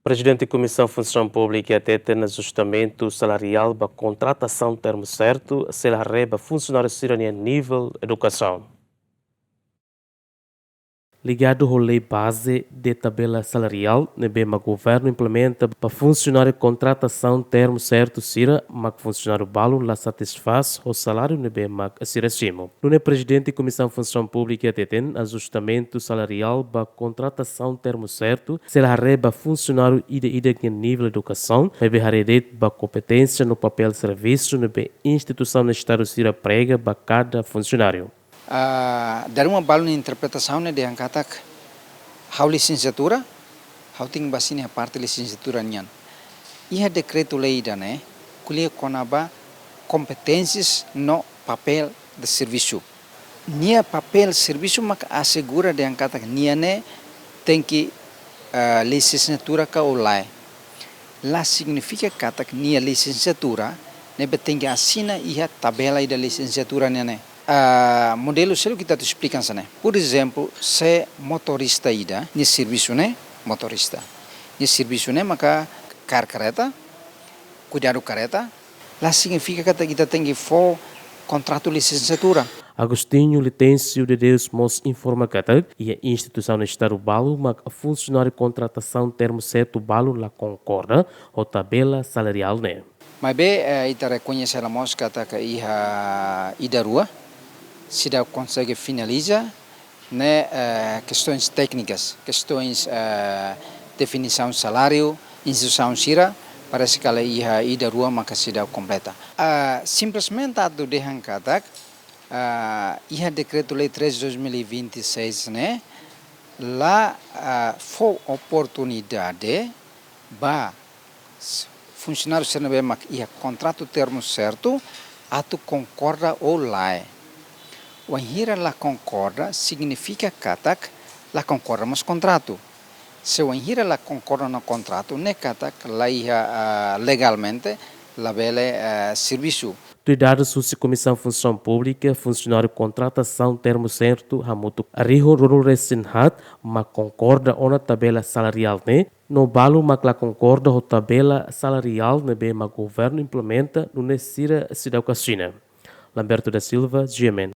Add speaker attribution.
Speaker 1: Presidente da Comissão Função Pública até tem ajustamento salarial para contratação termo certo, se ela reba funcionário cidadania nível educação. Ligado ao lei base de tabela salarial, o governo implementa para funcionário contratação termo certo sira, mas funcionário balo lá satisfaz o salário mag sira cimo. No presidente da Comissão Função Pública tem ajustamento salarial para contratação termo certo, se ela reba funcionário ida nível educação, nebe haredet para competência no papel de serviço, nebe instituição do Estado sira prega para cada funcionário.
Speaker 2: Dari uma bala interpretação né de angkatak hau licenciatura hau ting basini a parte licenciatura nian iha decreto lei da né kulia konaba competências no papel de serviço nia papel serviço mak assegura de angkatak nia né tem que licenciatura ka olai lá significa katak nia licenciatura né tem que assina iha tabela da licenciatura né modelo selo kita tu explican sana. Por exemplo, se motorista ida ni serviço né, motorista. Ni serviço né maka car careta, cuidar careta, lá significa que kita tem que for contrato licenciatura.
Speaker 1: Agostinho Litêncio de Deus mos informa que a instituição do Estado balo mas a funcionário de contratação termo certo balo lá concorda ou tabela salarial né.
Speaker 2: Mas bem, ita reconhece a mosca que iha ida rua, se dá consegue finalizar, né, questões técnicas, questões definição de salário, instituição sira, parece que ela ia ida rua maka se dá completa. Simplesmente a do dehankatak, ia decreto lei 3 de 2026, né, lá foi oportunidade para funcionário ser mak ia contrato termo certo, atu concorda ou lá. O hira la concorda significa katak la concorda mas contrato. Se o hira la concorda no contrato, ne katak la ia legalmente la bele serviço.
Speaker 1: Cuidado sobre Comissão Função Pública, funcionário contratação termo certo, hamutu arriho roro resinhat, mas concorda ona tabela salarial né, no balo mas la concorda o tabela salarial ne be mas governo implementa no necessira cidadão Lamberto da Silva, GMN.